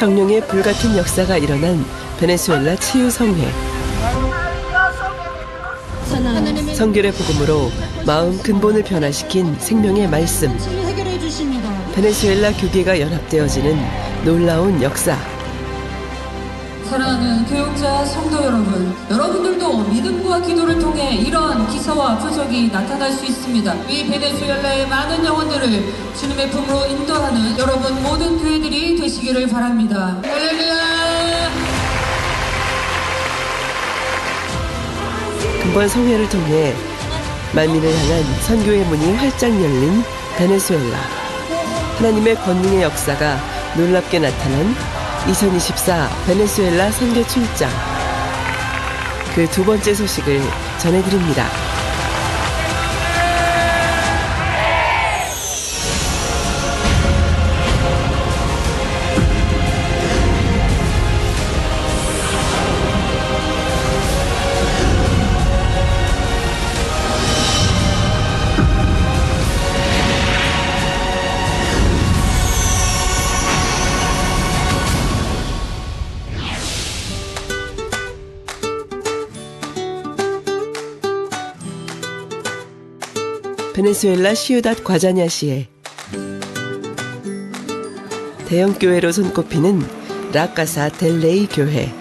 성령의 불같은 역사가 일어난 베네수엘라 치유성회. 성결의 복음으로 마음 근본을 변화시킨 생명의 말씀. 베네수엘라 교계가 연합되어지는 놀라운 역사. 사랑하는 교육자 성도 여러분, 여러분들도 믿음과 기도를 통해 이러한 기사와 표적이 나타날 수 있습니다. 이 베네수엘라의 많은 영혼들을 주님의 품으로 인도하는 여러분 모든 교회들이 되시기를 바랍니다. 할렐루야! 근본 성회를 통해 만민을 향한 선교의 문이 활짝 열린 베네수엘라. 하나님의 권능의 역사가 놀랍게 나타난 2024 베네수엘라 선교 출장. 그 두 번째 소식을 전해드립니다. 베네수엘라 시우닷 과자냐시에 대형 교회로 손꼽히는 라카사 델 레이 교회.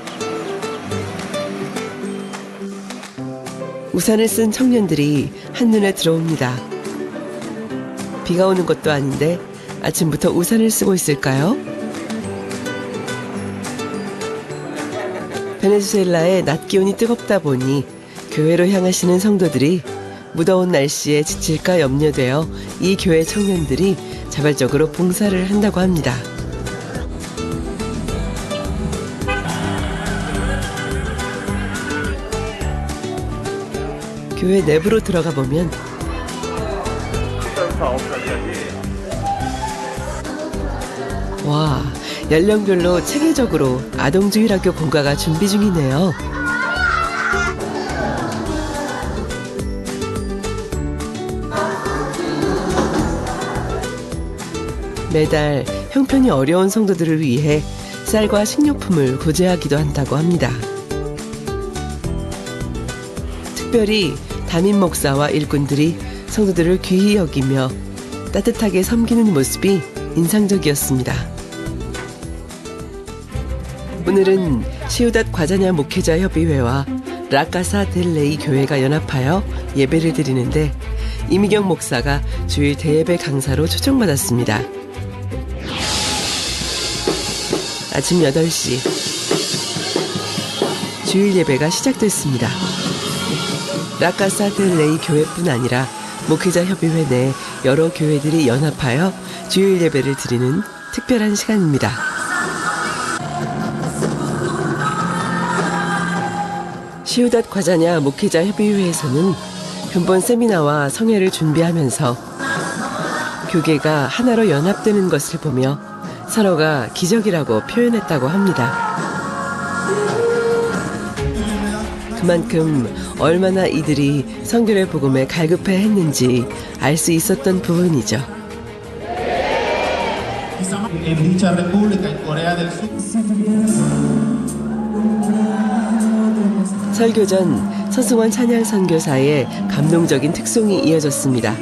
우산을 쓴 청년들이 한눈에 들어옵니다. 비가 오는 것도 아닌데 아침부터 우산을 쓰고 있을까요? 베네수엘라의 낮 기온이 뜨겁다 보니 교회로 향하시는 성도들이 무더운 날씨에 지칠까 염려되어 이 교회 청년들이 자발적으로 봉사를 한다고 합니다. 교회 내부로 들어가 보면 와, 연령별로 체계적으로 아동주일학교 공과가 준비 중이네요. 매달 형편이 어려운 성도들을 위해 쌀과 식료품을 구제하기도 한다고 합니다. 특별히 담임 목사와 일꾼들이 성도들을 귀히 여기며 따뜻하게 섬기는 모습이 인상적이었습니다. 오늘은 시우닷 과자냐 목회자 협의회와 라카사 델 레이 교회가 연합하여 예배를 드리는데 이미경 목사가 주일 대예배 강사로 초청받았습니다. 아침 8시 주일 예배가 시작됐습니다. 라카사 델 레이 교회뿐 아니라 목회자 협의회 내 여러 교회들이 연합하여 주일 예배를 드리는 특별한 시간입니다. 시우닷 과자냐 목회자 협의회에서는 근본 세미나와 성회를 준비하면서 교계가 하나로 연합되는 것을 보며 서로가 기적이라고 표현했다고 합니다. 그만큼 얼마나 이들이 성결의 복음에 갈급해 했는지 알 수 있었던 부분이죠. 설교 전 서승원 찬양 선교사의 감동적인 특송이 이어졌습니다.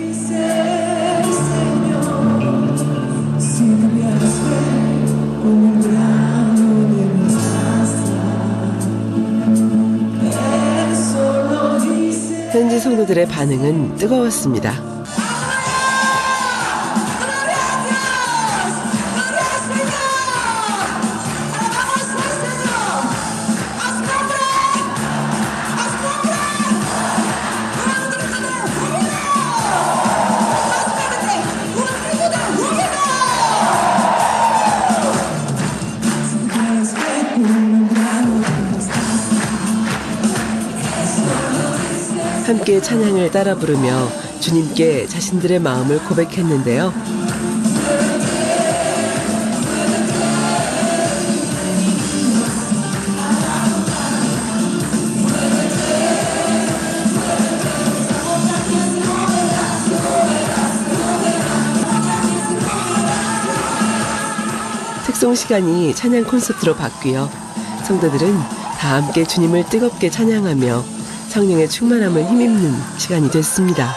현지 성도들의 반응은 뜨거웠습니다. 함께 찬양을 따라 부르며 주님께 자신들의 마음을 고백했는데요. 찬송 시간이 찬양 콘서트로 바뀌어 성도들은 다 함께 주님을 뜨겁게 찬양하며 성령의 충만함을 힘입는 시간이 됐습니다.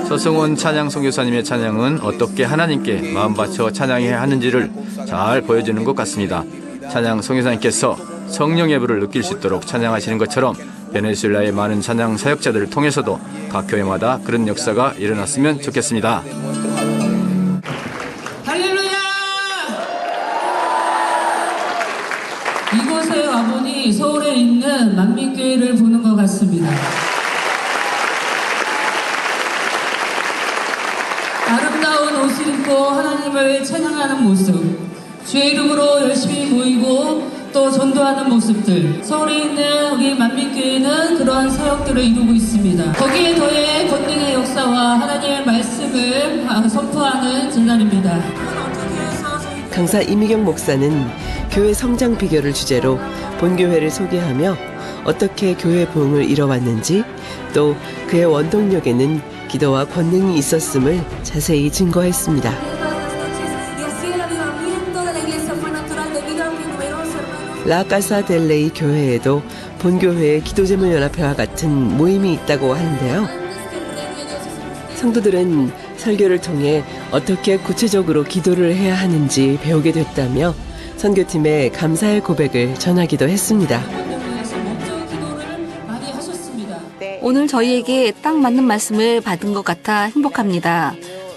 서승원 찬양 선교사님의 찬양은 어떻게 하나님께 마음 바쳐 찬양해야 하는지를 잘 보여주는 것 같습니다. 찬양 선교사님께서 성령의 불을 느낄 수 있도록 찬양하시는 것처럼 베네수엘라의 많은 찬양 사역자들을 통해서도 각 교회마다 그런 역사가 일어났으면 좋겠습니다. 할렐루야! 이곳에 와보니 서울에 있는 만민교회를 보는 것 같습니다. 아름다운 옷을 입고 하나님을 찬양하는 모습, 주의 이름으로 열심히 모이고 또 전도하는 모습들, 서울에 있는 우리 만민교회는 그러한 사역들을 이루고 있습니다. 거기에 더해 권능의 역사와 하나님의 말씀을 선포하는 제날입니다. 강사 이미경 목사는 교회 성장 비결을 주제로 본교회를 소개하며 어떻게 교회 부흥을 이뤄왔는지, 또 그의 원동력에는 기도와 권능이 있었음을 자세히 증거했습니다. 라카사 델레이 교회에도 본교회의 기도제물연합회와 같은 모임이 있다고 하는데요. 성도들은 설교를 통해 어떻게 구체적으로 기도를 해야 하는지 배우게 됐다며 선교팀에 감사의 고백을 전하기도 했습니다. 오늘 저희에게 딱 맞는 말씀을 받은 것 같아 행복합니다.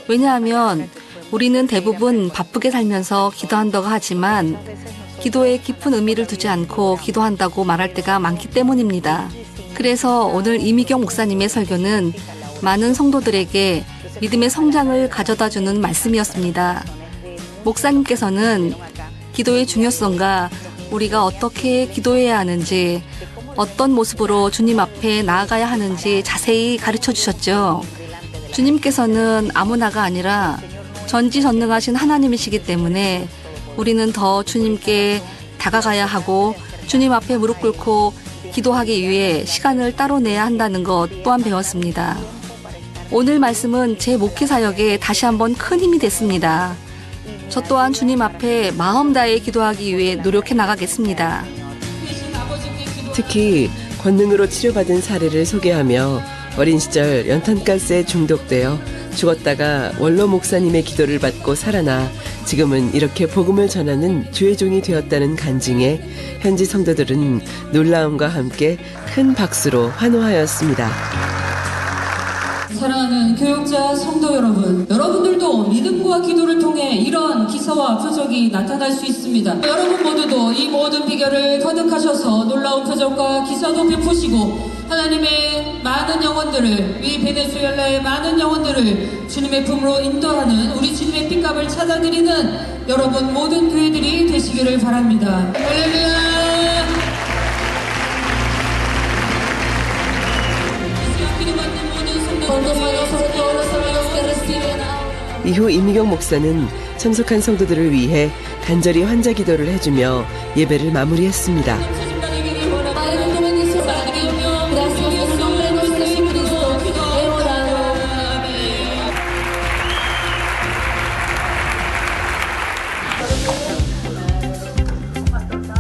왜냐하면 우리는 대부분 바쁘게 살면서 기도한다고 하지만 기도에 깊은 의미를 두지 않고 기도한다고 말할 때가 많기 때문입니다. 그래서 오늘 이미경 목사님의 설교는 많은 성도들에게 믿음의 성장을 가져다주는 말씀이었습니다. 목사님께서는 기도의 중요성과 우리가 어떻게 기도해야 하는지, 어떤 모습으로 주님 앞에 나아가야 하는지 자세히 가르쳐 주셨죠. 주님께서는 아무나가 아니라 전지전능하신 하나님이시기 때문에 우리는 더 주님께 다가가야 하고 주님 앞에 무릎 꿇고 기도하기 위해 시간을 따로 내야 한다는 것 또한 배웠습니다. 오늘 말씀은 제 목회 사역에 다시 한번 큰 힘이 됐습니다. 저 또한 주님 앞에 마음 다해 기도하기 위해 노력해 나가겠습니다. 특히 권능으로 치료받은 사례를 소개하며 어린 시절 연탄가스에 중독되어 죽었다가 원로 목사님의 기도를 받고 살아나 지금은 이렇게 복음을 전하는 주의 종이 되었다는 간증에 현지 성도들은 놀라움과 함께 큰 박수로 환호하였습니다. 사랑하는 교육자 성도 여러분, 여러분들도 믿음과 기도를 통해 이런 기사와 표적이 나타날 수 있습니다. 여러분 모두도 이 모든 비결을 터득하셔서 놀라운 표적과 기사도 베푸시고 하나님의 많은 영혼들을, 이 베네수엘라의 많은 영혼들을 주님의 품으로 인도하는 우리 주님의 핏값을 찾아드리는 여러분 모든 교회들이 되시기를 바랍니다. 할렐루야! 이후 이미경 목사는 참석한 성도들을 위해 간절히 환자 기도를 해주며 예배를 마무리했습니다.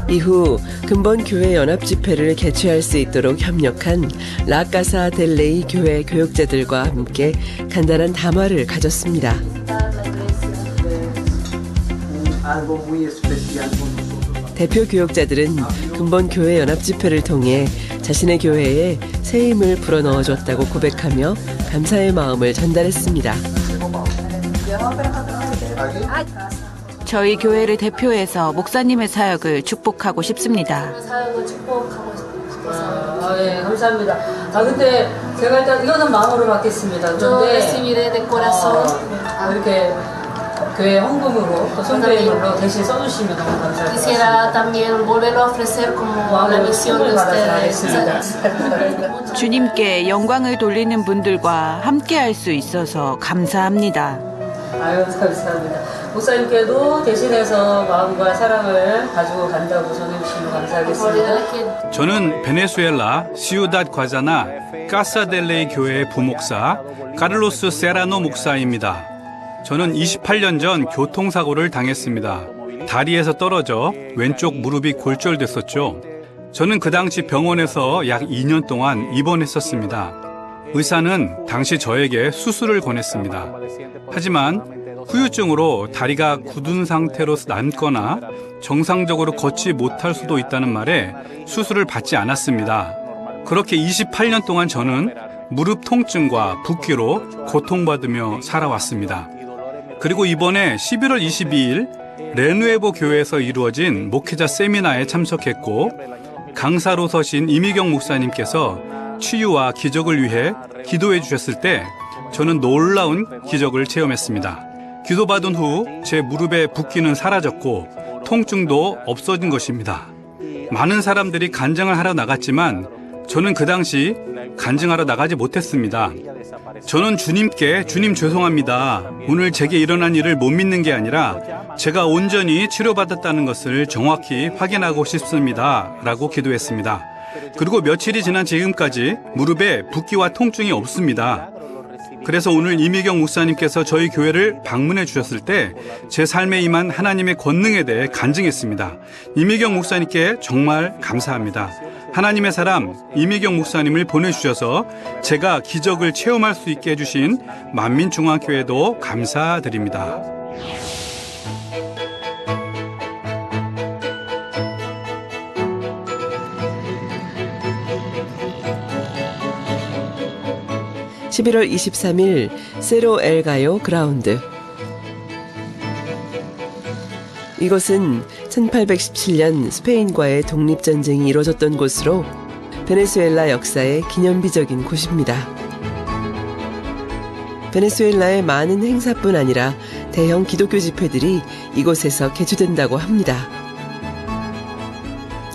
이후 근본 교회 연합 집회를 개최할 수 있도록 협력한 라카사 델레이 교회 교역자들과 함께 간단한 담화를 가졌습니다. 대표 교역자들은 근본 교회 연합 집회를 통해 자신의 교회에 새 힘을 불어넣어줬다고 고백하며 감사의 마음을 전달했습니다. 저희 교회를 대표해서 목사님의 사역을 축복하고 싶습니다. 사역을 축복하고 싶어서. 네, 감사합니다. 근데 제가 일단 이거는 마음으로 받겠습니다. 그런데 이렇게 교회 헌금으로 또 선교인으로 대신 써주시면 너무 감사합니다. Quisiera también volverlo a ofrecer como la misión de ustedes. 주님께 영광을 돌리는 분들과 함께할 수 있어서 감사합니다. 아유, 감사합니다. 목사님께도 대신해서 마음과 사랑을 가지고 간다고 전해주시면 감사하겠습니다. 저는 베네수엘라 시우닷 과자나 까사델레이 교회의 부목사 카를로스 세라노 목사입니다. 저는 28년 전 교통사고를 당했습니다. 다리에서 떨어져 왼쪽 무릎이 골절됐었죠. 저는 그 당시 병원에서 약 2년 동안 입원했었습니다. 의사는 당시 저에게 수술을 권했습니다. 하지만 후유증으로 다리가 굳은 상태로 남거나 정상적으로 걷지 못할 수도 있다는 말에 수술을 받지 않았습니다. 그렇게 28년 동안 저는 무릎 통증과 붓기로 고통받으며 살아왔습니다. 그리고 이번에 11월 22일 레누에보 교회에서 이루어진 목회자 세미나에 참석했고 강사로 서신 이미경 목사님께서 치유와 기적을 위해 기도해 주셨을 때 저는 놀라운 기적을 체험했습니다. 기도받은 후 제 무릎의 붓기는 사라졌고 통증도 없어진 것입니다. 많은 사람들이 간증을 하러 나갔지만 저는 그 당시 간증하러 나가지 못했습니다. 저는 주님께 주님 죄송합니다. 오늘 제게 일어난 일을 못 믿는 게 아니라 제가 온전히 치료받았다는 것을 정확히 확인하고 싶습니다. 라고 기도했습니다. 그리고 며칠이 지난 지금까지 무릎에 붓기와 통증이 없습니다. 그래서 오늘 이미경 목사님께서 저희 교회를 방문해 주셨을 때 제 삶에 임한 하나님의 권능에 대해 간증했습니다. 이미경 목사님께 정말 감사합니다. 하나님의 사람 이미경 목사님을 보내주셔서 제가 기적을 체험할 수 있게 해주신 만민중앙교회도 감사드립니다. (11월 23일) 세로 엘 가요 그라운드. 이곳은 1817년 스페인과의 독립전쟁이 이뤄졌던 곳으로 베네수엘라 역사의 기념비적인 곳입니다. 베네수엘라의 많은 행사뿐 아니라 대형 기독교 집회들이 이곳에서 개최된다고 합니다.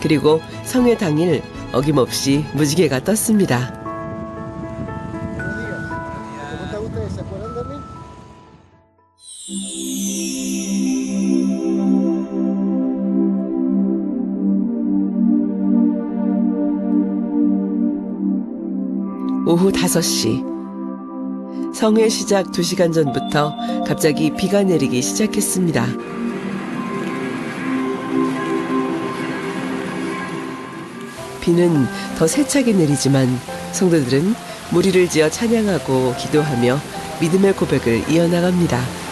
그리고 성회 당일 어김없이 무지개가 떴습니다. 오후 5시. 성회 시작 2시간 전부터 갑자기 비가 내리기 시작했습니다. 비는 더 세차게 내리지만 성도들은 무리를 지어 찬양하고 기도하며 믿음의 고백을 이어나갑니다.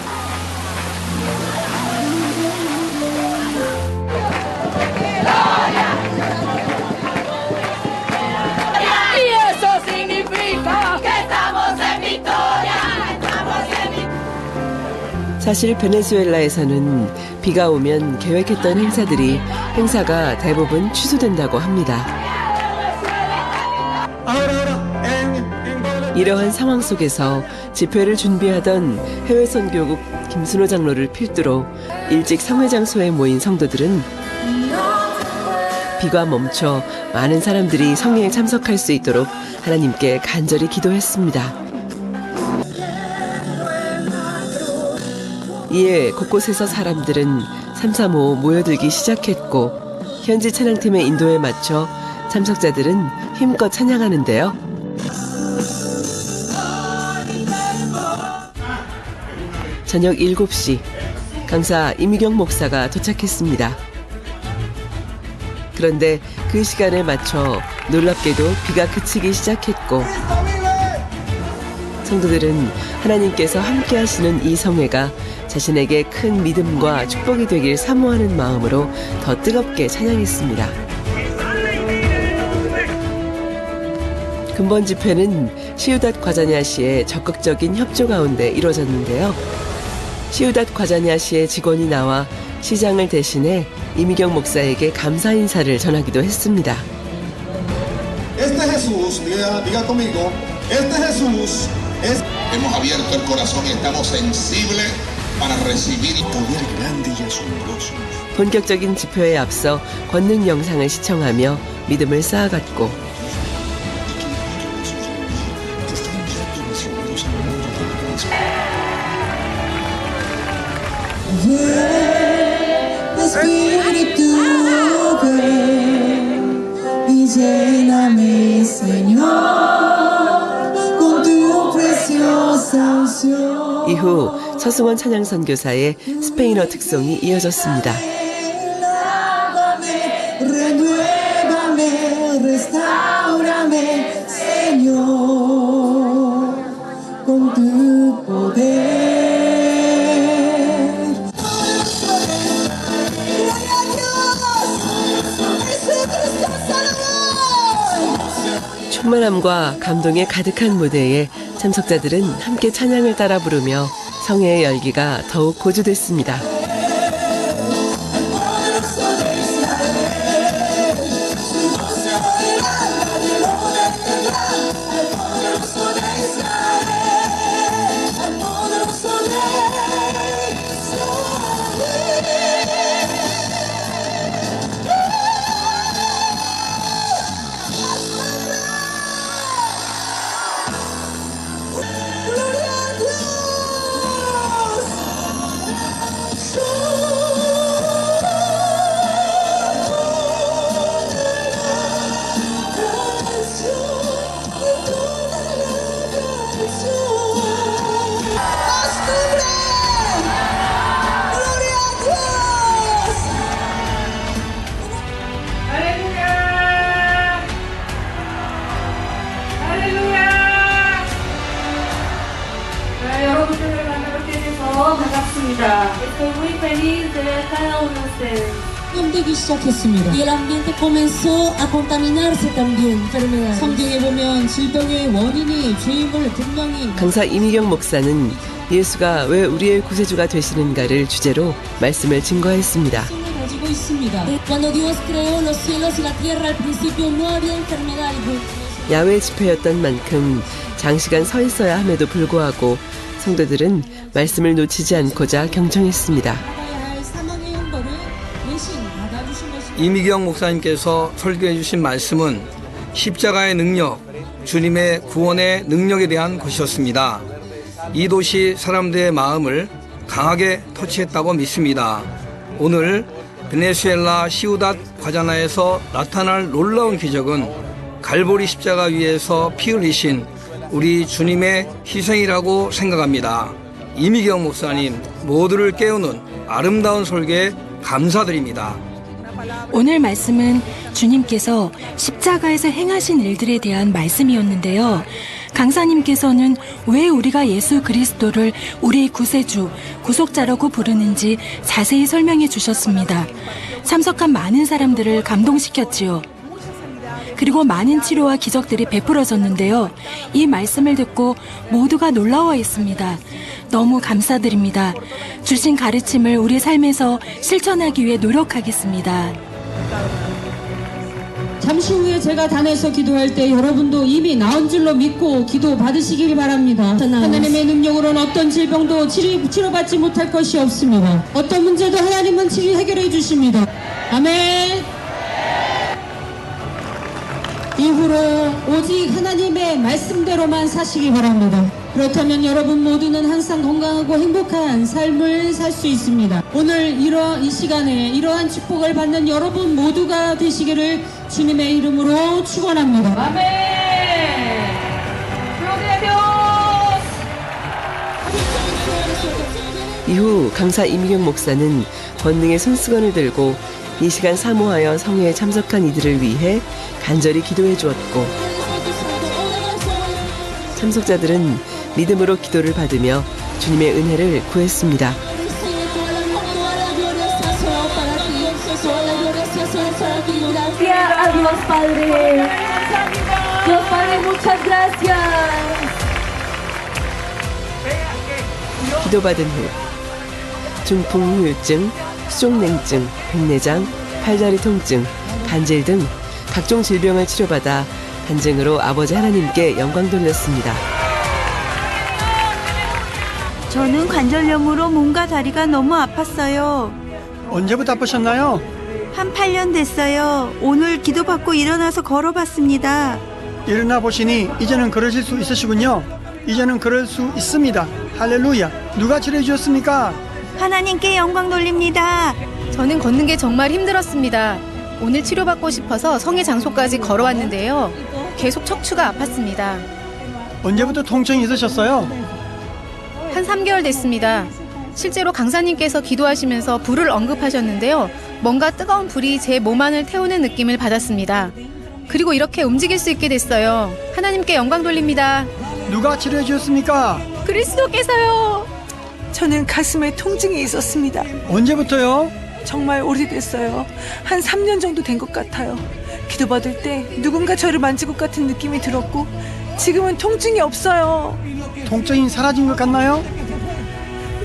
사실 베네수엘라에서는 비가 오면 계획했던 행사가 대부분 취소된다고 합니다. 이러한 상황 속에서 집회를 준비하던 해외 선교국 김순호 장로를 필두로 일찍 성회 장소에 모인 성도들은 비가 멈춰 많은 사람들이 성회에 참석할 수 있도록 하나님께 간절히 기도했습니다. 이에 곳곳에서 사람들은 335 모여들기 시작했고 현지 찬양팀의 인도에 맞춰 참석자들은 힘껏 찬양하는데요. 저녁 7시 강사 이미경 목사가 도착했습니다. 그런데 그 시간에 맞춰 놀랍게도 비가 그치기 시작했고 성도들은 하나님께서 함께 하시는 이 성회가 자신에게 큰 믿음과 축복이 되길 사모하는 마음으로 더 뜨겁게 찬양했습니다. 근본 집회는 시우닷 과자냐시의 적극적인 협조 가운데 이루어졌는데요. 시우닷 과자냐시의 직원이 나와 시장을 대신해 이미경 목사에게 감사 인사를 전하기도 했습니다. Este Jesús, diga conmigo, este Jesús es. Hemos abierto el corazón y estamos sensibles para recibir poder grande y asombroso. 본격적인 집회에 앞서 권능 영상을 시청하며 믿음을 쌓아갔고 The Spirit of God. lléname, Señor, con tu preciosa unción. 이후 서승원 찬양 선교사의 스페인어 특송이 이어졌습니다. Lávame, renuévame, restaurame, Señor, con tu poder. 충만함과 감동에 가득한 무대에 참석자들은 함께 찬양을 따라 부르며 성회의 열기가 더욱 고조됐습니다. 여러분들을 만나뵙게 돼서 반갑습니다. Estoy muy feliz de ver cada uno de ustedes. 되기 시작했습니다. Y el ambiente comenzó a contaminarse también, enfermedades. 성경에 보면 질병의 원인이 죄임을 분명히 강사 이미경 목사는 예수가 왜 우리의 구세주가 되시는가를 주제로 말씀을 증거했습니다. 가지고 있습니다. Cuando Dios creó los cielos y la tierra, al principio no había enfermedad. 야외 집회였던 만큼 장시간 서 있어야 함에도 불구하고 성도들은 말씀을 놓치지 않고자 경청했습니다. 이미경 목사님께서 설교해 주신 말씀은 십자가의 능력, 주님의 구원의 능력에 대한 것이었습니다. 이 도시 사람들의 마음을 강하게 터치했다고 믿습니다. 오늘 베네수엘라 시우닷 과자나에서 나타날 놀라운 기적은 갈보리 십자가 위에서 피 흘리신 우리 주님의 희생이라고 생각합니다. 이미경 목사님, 모두를 깨우는 아름다운 설교에 감사드립니다. 오늘 말씀은 주님께서 십자가에서 행하신 일들에 대한 말씀이었는데요. 강사님께서는 왜 우리가 예수 그리스도를 우리의 구세주, 구속자라고 부르는지 자세히 설명해 주셨습니다. 참석한 많은 사람들을 감동시켰지요. 그리고 많은 치료와 기적들이 베풀어졌는데요. 이 말씀을 듣고 모두가 놀라워했습니다. 너무 감사드립니다. 주신 가르침을 우리 삶에서 실천하기 위해 노력하겠습니다. 잠시 후에 제가 단에서 기도할 때 여러분도 이미 나온 줄로 믿고 기도 받으시길 바랍니다. 하나님의 능력으로는 어떤 질병도 치료받지 못할 것이 없습니다. 어떤 문제도 하나님은 해결해 주십니다. 아멘. 이후로 오직 하나님의 말씀대로만 사시기 바랍니다. 그렇다면 여러분 모두는 항상 건강하고 행복한 삶을 살 수 있습니다. 오늘 이 시간에 이러한 축복을 받는 여러분 모두가 되시기를 주님의 이름으로 축원합니다. 아멘. 이후 강사 이미경 목사는 권능의 손수건을 들고 이 시간 사모하여 성회에 참석한 이들을 위해 간절히 기도해 주었고 참석자들은 믿음으로 기도를 받으며 주님의 은혜를 구했습니다. 기도받은 후 중풍 후유증, 수족냉증, 백내장, 팔다리 통증, 간질 등 각종 질병을 치료받아 간증으로 아버지 하나님께 영광 돌렸습니다. 저는 관절염으로 몸과 다리가 너무 아팠어요. 언제부터 아프셨나요? 한 8년 됐어요. 오늘 기도받고 일어나서 걸어봤습니다. 일어나 보시니 이제는 걸으실 수 있으시군요. 이제는 걸을 수 있습니다. 할렐루야. 누가 치료해 주셨습니까? 하나님께 영광 돌립니다. 저는 걷는 게 정말 힘들었습니다. 오늘 치료받고 싶어서 성회 장소까지 걸어왔는데요. 계속 척추가 아팠습니다. 언제부터 통증이 있으셨어요? 한 3개월 됐습니다. 실제로 강사님께서 기도하시면서 불을 언급하셨는데요. 뭔가 뜨거운 불이 제 몸 안을 태우는 느낌을 받았습니다. 그리고 이렇게 움직일 수 있게 됐어요. 하나님께 영광 돌립니다. 누가 치료해 주셨습니까? 그리스도께서요. 저는 가슴에 통증이 있었습니다. 언제부터요? 정말 오래됐어요. 한 3년 정도 된 것 같아요. 기도받을 때 누군가 저를 만질 것 같은 느낌이 들었고 지금은 통증이 없어요. 통증이 사라진 것 같나요?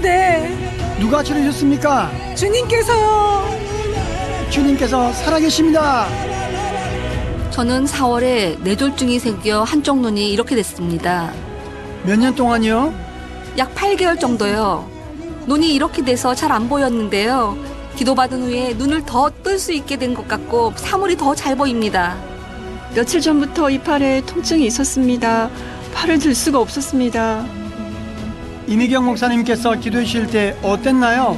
네. 누가 치료해 주셨습니까? 주님께서요. 주님께서 살아계십니다. 저는 4월에 뇌졸중이 생겨 한쪽 눈이 이렇게 됐습니다. 몇 년 동안이요? 약 8개월 정도요. 눈이 이렇게 돼서 잘 안 보였는데요. 기도받은 후에 눈을 더 뜰 수 있게 된 것 같고 사물이 더 잘 보입니다. 며칠 전부터 이 팔에 통증이 있었습니다. 팔을 들 수가 없었습니다. 이미경 목사님께서 기도해 주실 때 어땠나요?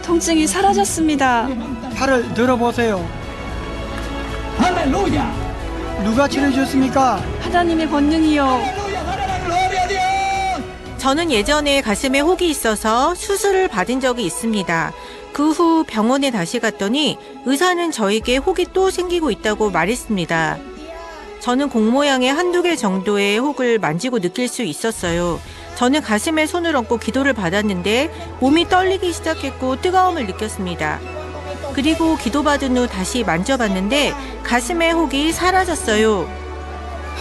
통증이 사라졌습니다. 팔을 들어보세요. 할렐루야! 누가 치료해 주셨습니까? 하나님의 권능이요. 저는 예전에 가슴에 혹이 있어서 수술을 받은 적이 있습니다. 그 후 병원에 다시 갔더니 의사는 저에게 혹이 또 생기고 있다고 말했습니다. 저는 공 모양의 한두 개 정도의 혹을 만지고 느낄 수 있었어요. 저는 가슴에 손을 얹고 기도를 받았는데 몸이 떨리기 시작했고 뜨거움을 느꼈습니다. 그리고 기도받은 후 다시 만져봤는데 가슴에 혹이 사라졌어요.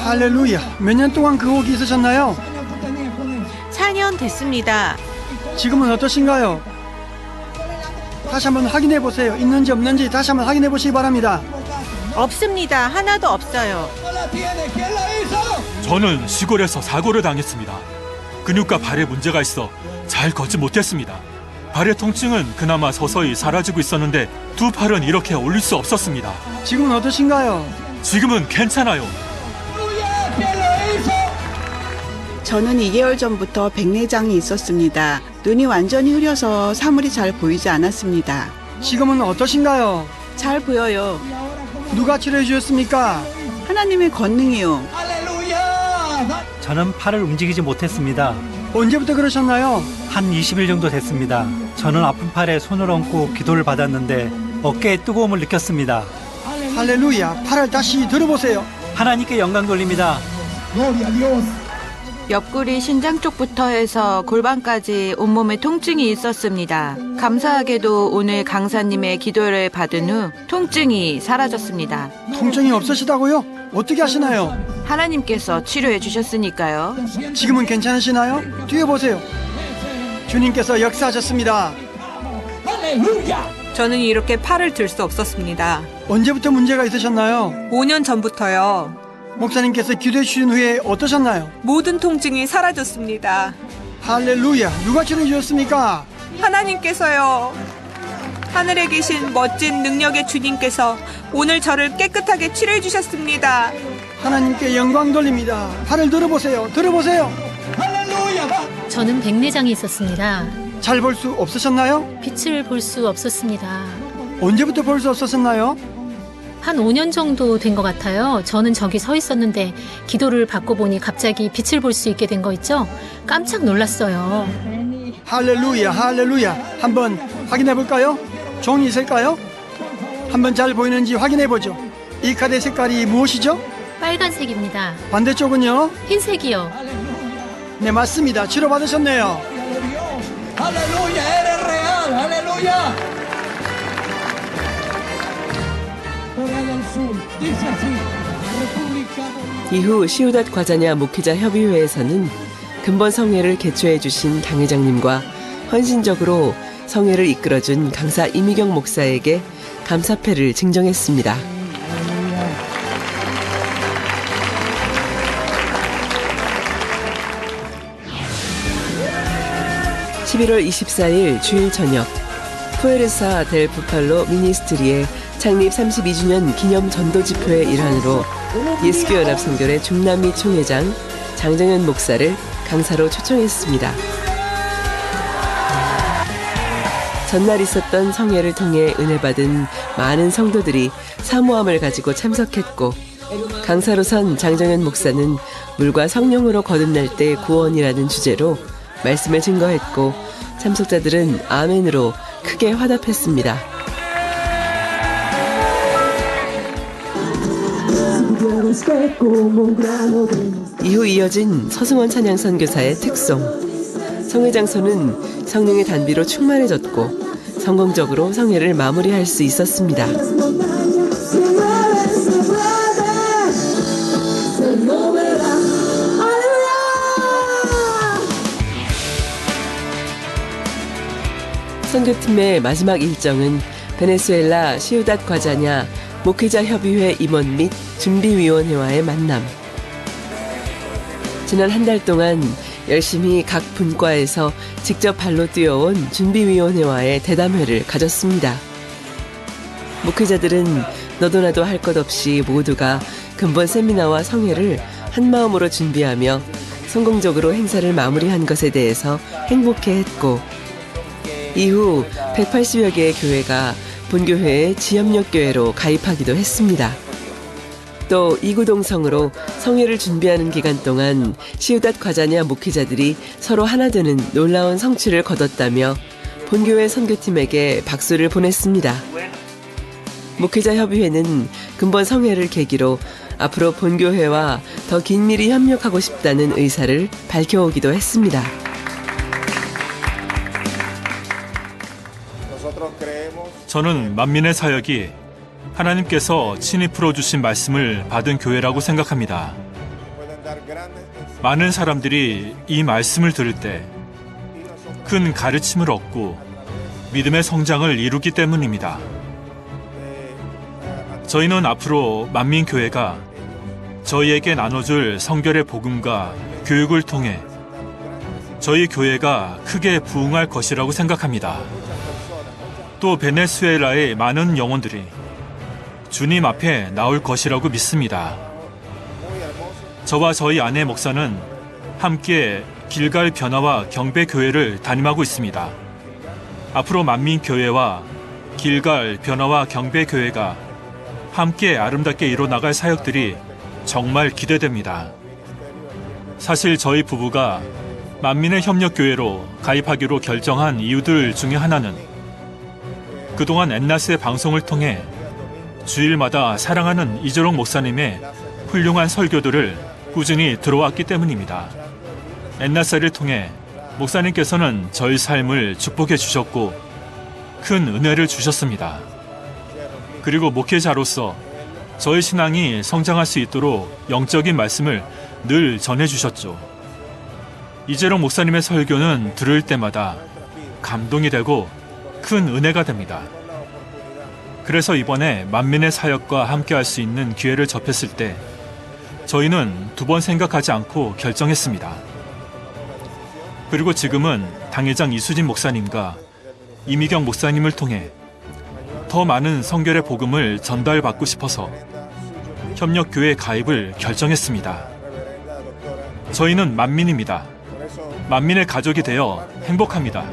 할렐루야. 몇 년 동안 그 혹이 있으셨나요? 4년 됐습니다. 지금은 어떠신가요? 다시 한번 확인해 보세요. 있는지 없는지 다시 한번 확인해 보시기 바랍니다. 없습니다. 하나도 없어요. 저는 시골에서 사고를 당했습니다. 근육과 발에 문제가 있어 잘 걷지 못했습니다. 발의 통증은 그나마 서서히 사라지고 있었는데 두 팔은 이렇게 올릴 수 없었습니다. 지금은 어떠신가요? 지금은 괜찮아요. 저는 2개월 전부터 백내장이 있었습니다. 눈이 완전히 흐려서 사물이 잘 보이지 않았습니다. 지금은 어떠신가요? 잘 보여요. 누가 치료해 주셨습니까? 하나님의 권능이요. 저는 팔을 움직이지 못했습니다. 언제부터 그러셨나요? 한 20일 정도 됐습니다. 저는 아픈 팔에 손을 얹고 기도를 받았는데 어깨에 뜨거움을 느꼈습니다. 할렐루야. 팔을 다시 들어보세요. 하나님께 영광 돌립니다. 옆구리 신장 쪽부터 해서 골반까지 온몸에 통증이 있었습니다. 감사하게도 오늘 강사님의 기도를 받은 후 통증이 사라졌습니다. 통증이 없으시다고요? 어떻게 하시나요? 하나님께서 치료해 주셨으니까요. 지금은 괜찮으시나요? 뒤에 보세요. 주님께서 역사하셨습니다. 저는 이렇게 팔을 들 수 없었습니다. 언제부터 문제가 있으셨나요? 5년 전부터요. 목사님께서 기도해 주신 후에 어떠셨나요? 모든 통증이 사라졌습니다. 할렐루야. 누가 치료해 주셨습니까? 하나님께서요. 하늘에 계신 멋진 능력의 주님께서 오늘 저를 깨끗하게 치료해 주셨습니다. 하나님께 영광 돌립니다. 팔을 들어보세요. 들어보세요. 저는 백내장이 있었습니다. 잘 볼 수 없으셨나요? 빛을 볼 수 없었습니다. 언제부터 볼 수 없었나요? 한 5년 정도 된 것 같아요. 저는 저기 서 있었는데 기도를 받고 보니 갑자기 빛을 볼 수 있게 된 거 있죠? 깜짝 놀랐어요. 할렐루야. 할렐루야. 한번 확인해 볼까요? 종이 있을까요? 한번 잘 보이는지 확인해 보죠. 이 카드의 색깔이 무엇이죠? 빨간색입니다. 반대쪽은요? 흰색이요. 네, 맞습니다. 치료 받으셨네요. 할렐루야. eres real. 할렐루야. 이후 시우닷 과자냐 목회자 협의회에서는 근본 성회를 개최해 주신 강 회장님과 헌신적으로 성회를 이끌어준 강사 이미경 목사에게 감사패를 증정했습니다. 11월 24일 주일 저녁 푸에르사 델 부팔로 미니스트리의 창립 32주년 기념 전도 집회의 일환으로 예수교 연합성결의 중남미 총회장 장정현 목사를 강사로 초청했습니다. 전날 있었던 성회를 통해 은혜 받은 많은 성도들이 사모함을 가지고 참석했고 강사로 선 장정현 목사는 물과 성령으로 거듭날 때 구원이라는 주제로 말씀을 증거했고 참석자들은 아멘으로 크게 화답했습니다. 이후 이어진 서승원 찬양 선교사의 특송. 성회 장소는 성령의 단비로 충만해졌고 성공적으로 성회를 마무리할 수 있었습니다. 선교팀의 마지막 일정은 베네수엘라 시우닷 과자냐 목회자 협의회 임원 및 준비위원회와의 만남. 지난 한 달 동안 열심히 각 분과에서 직접 발로 뛰어온 준비위원회와의 대담회를 가졌습니다. 목회자들은 너도 나도 할 것 없이 모두가 근본 세미나와 성회를 한마음으로 준비하며 성공적으로 행사를 마무리한 것에 대해서 행복해했고 이후 180여 개의 교회가 본교회의 지협력교회로 가입하기도 했습니다. 또 이구동성으로 성회를 준비하는 기간 동안 시우닷 과자냐 목회자들이 서로 하나 되는 놀라운 성취를 거뒀다며 본교회 선교팀에게 박수를 보냈습니다. 목회자 협의회는 근본 성회를 계기로 앞으로 본교회와 더 긴밀히 협력하고 싶다는 의사를 밝혀오기도 했습니다. 저는 만민의 사역이 하나님께서 친히 풀어주신 말씀을 받은 교회라고 생각합니다. 많은 사람들이 이 말씀을 들을 때 큰 가르침을 얻고 믿음의 성장을 이루기 때문입니다. 저희는 앞으로 만민교회가 저희에게 나눠줄 성결의 복음과 교육을 통해 저희 교회가 크게 부흥할 것이라고 생각합니다. 또 베네수엘라의 많은 영혼들이 주님 앞에 나올 것이라고 믿습니다. 저와 저희 아내 목사는 함께 길갈 변화와 경배교회를 담임하고 있습니다. 앞으로 만민교회와 길갈 변화와 경배교회가 함께 아름답게 이뤄나갈 사역들이 정말 기대됩니다. 사실 저희 부부가 만민의 협력교회로 가입하기로 결정한 이유들 중에 하나는 그동안 엔나스의 방송을 통해 주일마다 사랑하는 이재롱 목사님의 훌륭한 설교들을 꾸준히 들어왔기 때문입니다. 엔나스를 통해 목사님께서는 저희 삶을 축복해 주셨고 큰 은혜를 주셨습니다. 그리고 목회자로서 저희 신앙이 성장할 수 있도록 영적인 말씀을 늘 전해주셨죠. 이재롱 목사님의 설교는 들을 때마다 감동이 되고 큰 은혜가 됩니다. 그래서 이번에 만민의 사역과 함께 할 수 있는 기회를 접했을 때 저희는 2번 생각하지 않고 결정했습니다. 그리고 지금은 당회장 이수진 목사님과 이미경 목사님을 통해 더 많은 성결의 복음을 전달받고 싶어서 협력교회 가입을 결정했습니다. 저희는 만민입니다. 만민의 가족이 되어 행복합니다.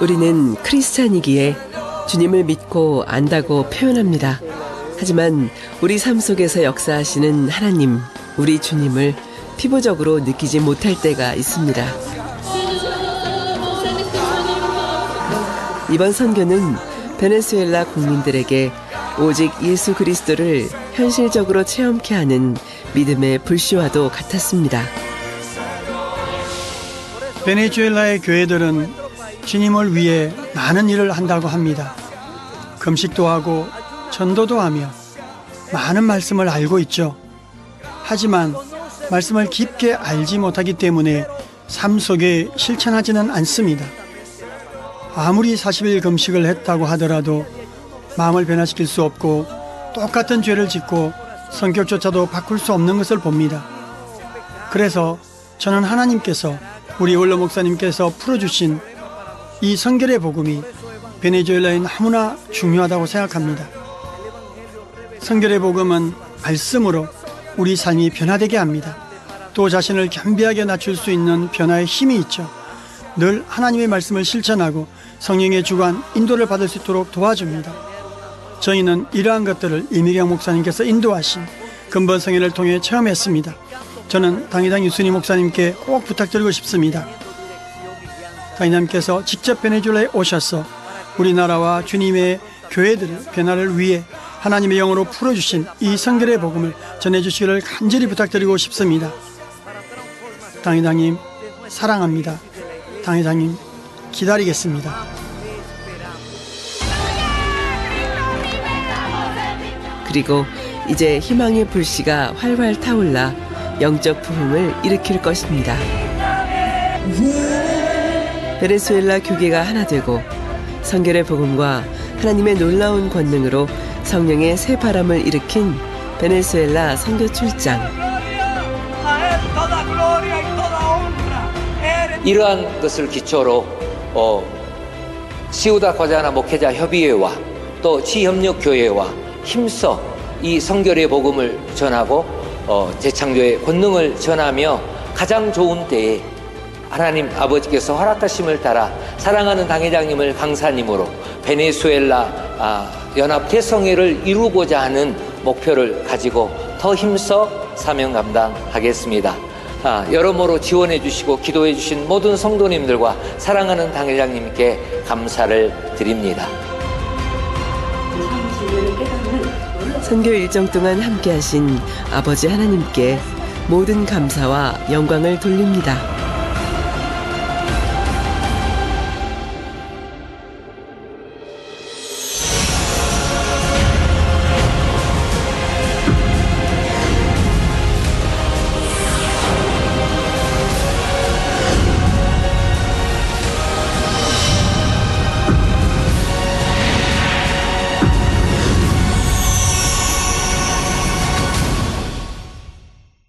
우리는 크리스찬이기에 주님을 믿고 안다고 표현합니다. 하지만 우리 삶 속에서 역사하시는 하나님, 우리 주님을 피부적으로 느끼지 못할 때가 있습니다. 이번 선교는 베네수엘라 국민들에게 오직 예수 그리스도를 현실적으로 체험케 하는 믿음의 불씨와도 같았습니다. 베네수엘라의 교회들은 주님을 위해 많은 일을 한다고 합니다. 금식도 하고 전도도 하며 많은 말씀을 알고 있죠. 하지만 말씀을 깊게 알지 못하기 때문에 삶 속에 실천하지는 않습니다. 아무리 40일 금식을 했다고 하더라도 마음을 변화시킬 수 없고 똑같은 죄를 짓고 성격조차도 바꿀 수 없는 것을 봅니다. 그래서 저는 하나님께서 우리 원로 목사님께서 풀어주신 이 성결의 복음이 베네수엘라에 너무나 중요하다고 생각합니다. 성결의 복음은 말씀으로 우리 삶이 변화되게 합니다. 또 자신을 겸비하게 낮출 수 있는 변화의 힘이 있죠. 늘 하나님의 말씀을 실천하고 성령의 주관, 인도를 받을 수 있도록 도와줍니다. 저희는 이러한 것들을 이미경 목사님께서 인도하신 근본성회를 통해 체험했습니다. 저는 당회장 유순희 목사님께 꼭 부탁드리고 싶습니다. 당회장님께서 직접 베네수엘라에 오셔서 우리나라와 주님의 교회들의 변화를 위해 하나님의 영으로 풀어주신 이 성결의 복음을 전해주시기를 간절히 부탁드리고 싶습니다. 당회장님 사랑합니다. 당회장님 기다리겠습니다. 그리고 이제 희망의 불씨가 활활 타올라 영적 부흥을 일으킬 것입니다. 베네수엘라 교계가 하나 되고 성결의 복음과 하나님의 놀라운 권능으로 성령의 새 바람을 일으킨 베네수엘라 선교 출장. 이러한 것을 기초로 시우다 과자나 목회자 협의회와 또 지협력 교회와 힘써 이 성결의 복음을 전하고 재창조의 권능을 전하며 가장 좋은 때에 하나님 아버지께서 허락하심을 따라 사랑하는 당회장님을 강사님으로 베네수엘라 연합 대성회를 이루고자 하는 목표를 가지고 더 힘써 사명 감당하겠습니다. 여러모로 지원해 주시고 기도해 주신 모든 성도님들과 사랑하는 당회장님께 감사를 드립니다. 선교 일정 동안 함께하신 아버지 하나님께 모든 감사와 영광을 돌립니다.